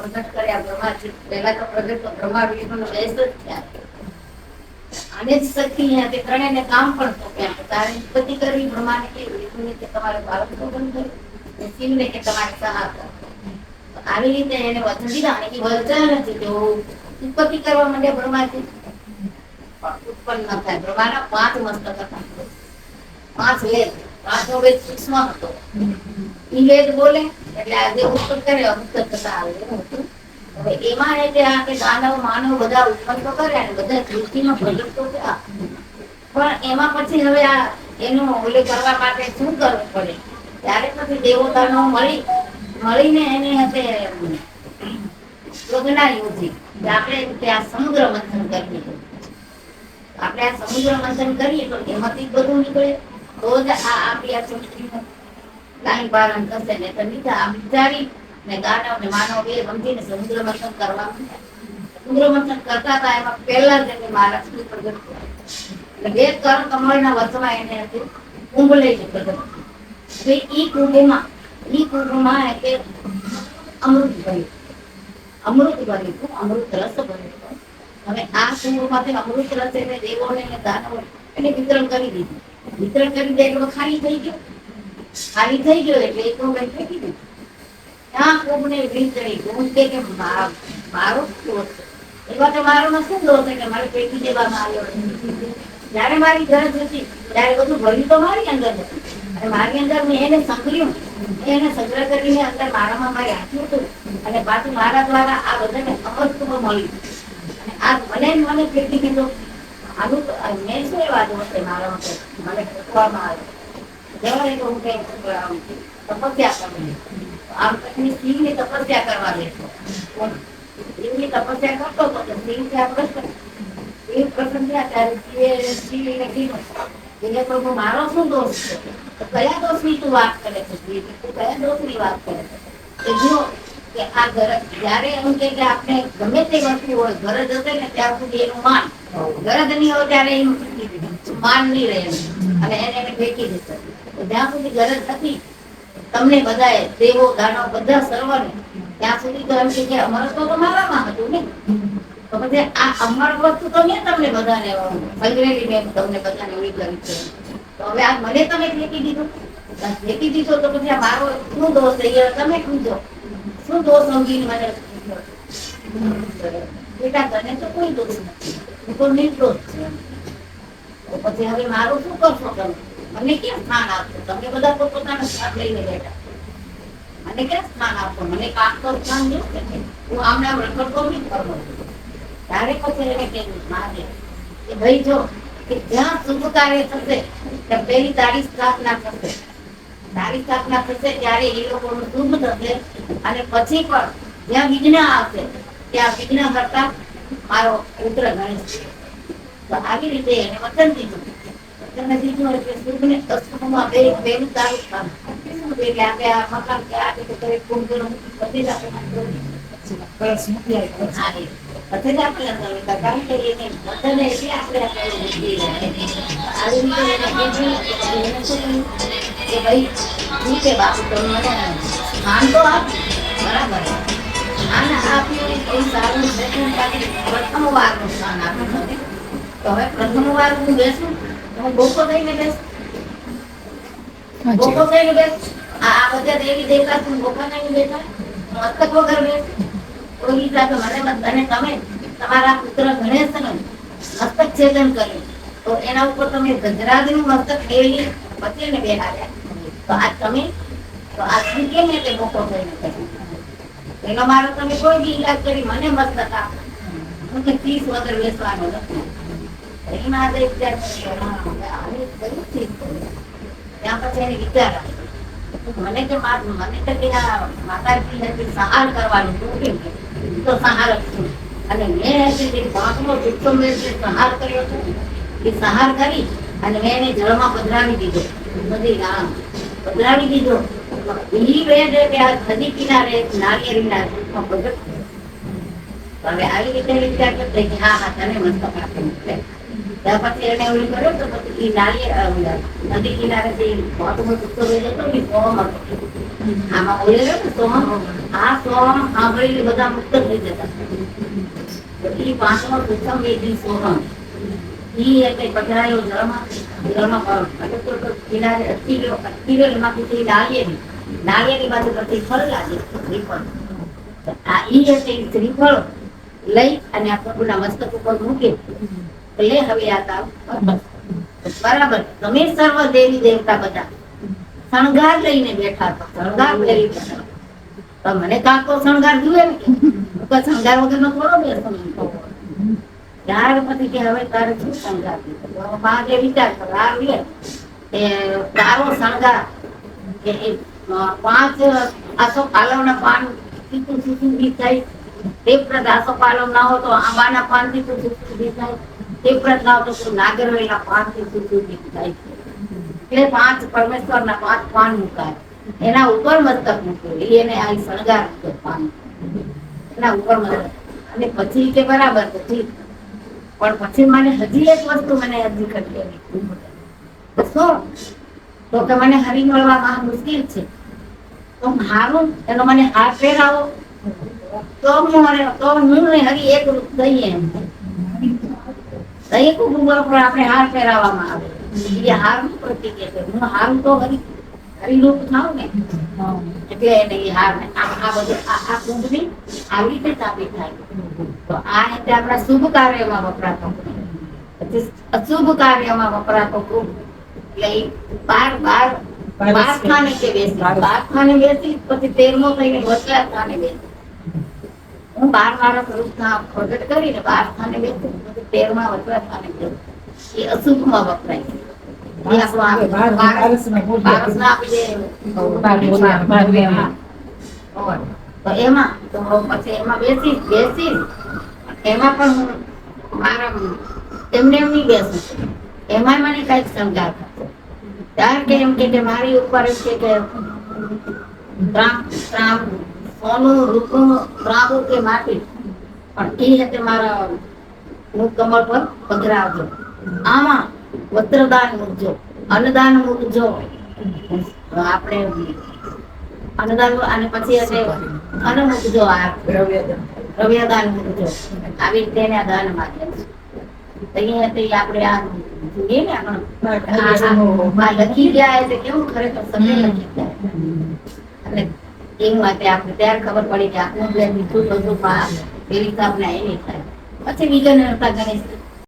પ્રગટ કર્યા બ્રહ્માજી પહેલા તો પ્રગટ તો બ્રહ્મા વિષ્ણુ બેસ જ થયા અને જ શક્તિ તે ત્રણેયને કામ પણ સોંપ્યા તારે ઉત્પત્તિ કરવી બ્રહ્માને કે વિષ્ણુને કે તમારે બાળક શોધન કરવું શિવને કે તમારે સહાર કરવો આવી રીતે એને વચન દીધા અને એ વચન નથી તો ઉત્પત્તિ કરવા માંડ્યા બ્રહ્માજી ઉત્પન્ન ન થાય બ્રહ્માના 5 મસ્તક હતા 5 વેદ 5નો વેદ સૂક્ષ્મ હતો ઈ વેદ બોલે એટલે આજે ઉત્પત્તિ કરે અમુક થતા આવે હવે એમાં એટલે આ કે દાનવ માનવ બધા ઉત્પન્ન તો કર્યા ને બધા સૃષ્ટિનો પ્રગટ તો થયા પણ એમાં પછી હવે આ એનું ઓલે કરવા માટે શું કરવું પડે ત્યારે પછી દેવતાનો મળીને એને હશે યોજના યોજી કે આપણે ત્યાં સમુદ્ર મંથન કરીએ આપણે આ સમુદ્ર મંથન કરીએ તો એમાંથી બધું નીકળે તો જ આ આપણી આ સૃષ્ટિનું લાઈન પાલન થશે ને તો નીચે આ વિચારી ને દાનવ ને માનવ બે સમજીને સમુદ્ર મંથન કરવા સમુદ્ર મંથન કરતા હતા એમાં પહેલા જ એને મહારાષ્ટ્રની પ્રગટ એટલે બે કર કમળના વચમાં એને હતું કુંભ લઈ જતો તો ઈ કુંભમાં એટલે અમૃત ભર્યું અમૃત રસ ભર્યું હવે આ કુંભમાંથી અમૃત રસ એટલે દેવોને અને દાનવો એને વિતરણ કરી દીધું વિતરણ કરી દે એટલે ખાલી થઈ ગયો એટલે એ કુંભ ફેંકી દીધું ત્યાં કુંભને વીંટણી કુંભ કે મારો દોષ એવા તો મારો શું દોષ છે કે મારે ફેંકી દેવામાં આવ્યો જયારે મારી ગરજ હતી ત્યારે બધું ભર્યું તો મારી અંદર હતું અને મારી અંદર મેં એને સંકળ્યું એને સંગ્રહ કરીને અંદર મારામાં મારે આપ્યું હતું અને પાછું મારા દ્વારા આ બધાને અમૃત મળ્યું અને આ મને ફેંકી દીધો આનું મેં શું એવા દોષ છે મારા માટે મને ફેંકવામાં આવ્યો જવાય તો હું કઈ તપસ્યા કરું આમ કરીને સિંહની તપસ્યા કરવા દેશો સિંહની તપસ્યા કરતો હતો તો સિંહ ત્યાં પ્રશ્ન એ પ્રસંગ થયા ત્યારે સિંહને કીધું કે પ્રભુ મારો શું દોષ છે કયા દોષની તું વાત કરે છે તું કયા દોષની વાત કરે છે જો કે આ ગરજ જયારે એમ કે આપણે ગમે તે વસ્તુ હોય ગરજ હશે ને ત્યાં સુધી એનું માન ગરજ નહીં હોય ત્યારે એનું માન નહીં રહે અને એને ફેંકી દેશે જ્યાં સુધી ગરજ હતી તમને બધાએ દેવો દાનવ બધા સર્વને ત્યાં સુધી તો એમ કે અમરત્વ તો મારામાં હતું ને તો પછી આ અમર વસ્તુ તો મેં તમને બધાને સંગ્રહેલી મેં તમને બધાને ઉડી કરી છે તો હવે આ મને તમે ફેંકી દીધો તો પછી આ મારો શું દોષ છે તમે પૂછો શું દોષ સમજીને મને બેટા તને તો કોઈ દોષ નથી હું તો નિર્દોષ છે તો પછી હવે મારું શું કરશો તમે મને ક્યાં સ્થાન આપશો તમે બધા તો પોતાનો સ્વાદ લઈને બેઠા મને ક્યાં સ્થાન આપશો મને કામ તો સ્થાન જોશે હું આમના રખડતો નહીં કરવો ત્યારે પછી એને કહેવું માગે કે ભાઈ જો કે જ્યાં શુભ કાર્ય થશે ત્યાં પહેલી તારી સ્થાપના થશે ત્યારે એ લોકોનું શુભ થશે અને પછી પણ જ્યાં વિઘ્ન આવશે ત્યાં વિઘ્ન કરતા મારો પુત્ર ગણેશ તો આવી રીતે એને વચન દીધું શુભને અશુભમાં બેનું તારું કામ એટલે આપણે આ મકાન કે આ રીતે કુંભ બધી જ આપણે કારણ કે એને બધાને એટલે આપણે કે ભાઈ ઠીક છે બાપુ તો મને સ્થાન તો આપ્યું બરાબર સ્થાન આપ્યું એ સારું પ્રથમ વારનું સ્થાન આપ્યું તો હવે પ્રથમ વાર હું બેસું હું બોકો થઈને બેસું આ બધા દેવી દેવતા તું બોકા થઈને બેઠા મસ્તક વગર બેસું કોઈ હિસાબે મને અને તમે તમારા પુત્ર ગણેશને મસ્તક છેદન કર્યું તો એના ઉપર તમે ગજરાજનું મસ્તક ફેરવી પછી એને બેહાડ્યા તો આ તમે તો આ કેમ એટલે બોકો થઈને એનો મારો તમે કોઈ બી ઈલાજ કરી મને મસ્તક આપો હું કે 30 વગર બેસવાનો નથી એમાં ત્યાં પછી એને વિચાર મને કે માતાજી સહાર કરવાનું તો સહાર છું અને મેં જે પાંચમો જુસ્સો મેં જે સહાર કર્યો હતો એ સહાર કરી અને મેં એને જળમાં પધરાવી દીધો બધી પધરાવી દીધો નદી કિનારે નાળિયેરીના રૂપમાં પ્રગટ હવે આવી રીતે વિચાર કરતો કે હા તને મસ્તક આપી ત્યાર પછી એને એવું કર્યું તો પછી એ નાળિયેર નદી કિનારે જે મોટો મોટો ઉત્સવ હતો ને સોહમ હતો. આમાં બોલેલો ને સોહમ, આ સોહમ સાંભળીને બધા મુક્ત થઈ જતા. એ પાંચમો ઉત્સવ એ દી સોહમ ઈ એટલે પધરાયો જળમાં કિનારે અટકી ગયો એમાંથી નાળિયેરી બાજુ પછી ફળ લાગે શ્રીફળ. આ ઈ એટલે શ્રીફળ લઈ અને આ પ્રભુના મસ્તક ઉપર મૂકે. લે હવે આ તાવ બરાબર. તમે સર્વ દેવી દેવતા બધા શણગાર લઈને બેઠા છો, શણગાર લઈ બેઠા. તો મને કાકો શણગાર જુએ ને કે શણગાર વગર નો થોડો બેસો. ત્યાર પછી કે હવે તારે શું શણગાર દીધો? બાજે વિચાર કરો આ લે એ તારો શણગાર કે 5 આસો પાલવના પાન સીધું સીધું બી થાય. તે પ્રત આસો પાલવ ના હો તો આંબાના પાન થી સીધું બી થાય. તે પ્રત ના હો તો નાગરવેલના પાન થી સીધું બી થાય. એટલે 5 પરમેશ્વરના 5 પાન મુકાય, એના ઉપર મસ્તક મૂક્યું. એને આ શણગાર પાન એના ઉપર મસ્તક. અને પછી કે બરાબર પછી પણ પછી મને હજી એક વસ્તુ મને હજી કરી શું તો કે મને હરી મળવા મુશ્કેલ છે, તો હારું એનો મને હાથ પહેરાવો તો હું હરી એક રૂપ દઈએ. એમ દઈએ કુટુંબ પર આપણે હાર પહેરાવવામાં આવે. એ હાર નું પ્રતિક છે. હું હારું તો હરિરૂપ થાવ ને એટલે એને એ હાર ને આ બધું આ કુંભની આવી રીતે સ્થાપિત થાય. તો આ રીતે આપણા શુભ કાર્યમાં વપરાતો, અશુભ કાર્યમાં વપરાતો કુંભ. એટલે 12 સ્થાને કે બેસી, 12 સ્થાને બેસી પછી 13મો થઈને વચલા સ્થાને બેસી. હું 12 મારા રૂપ પ્રગટ કરીને 12 સ્થાને બેસી પછી 13મા વચલા સ્થાને બેસી. એ અશુભમાં વપરાય. તો એમાં પછી એમાં બેસી એમાં પણ હું મારા એમને એમ નહીં બેસું. એમાં મને કઈક શણગાર થતો ત્યારે કે એમ કે મારી ઉપર એમ કે સોનું રૂપનું ત્રાંબુ કે માટી પણ એ રીતે મારા મુખ કમળ પર પધરાવજો. આમાં વસ્ત્રદાન મૂકજો, અન્નદાન મૂકજો. આપણે અન્નદાન અને પછી અન્ન મૂકજો, આ દ્રવ્યદાન મૂકજો. આવી રીતે એના દાન માગે આપણે આ જોઈએ ને આપણે લખી ગયા છે કેવું ખરેખર સમય લખી ગયા. અને એ માટે આપણે ત્યારે ખબર પડી કે આપણું મીઠું બધું એવી રીતે આપણે એ નહીં થાય. પછી વિઘ્નહર્તા ગણેશ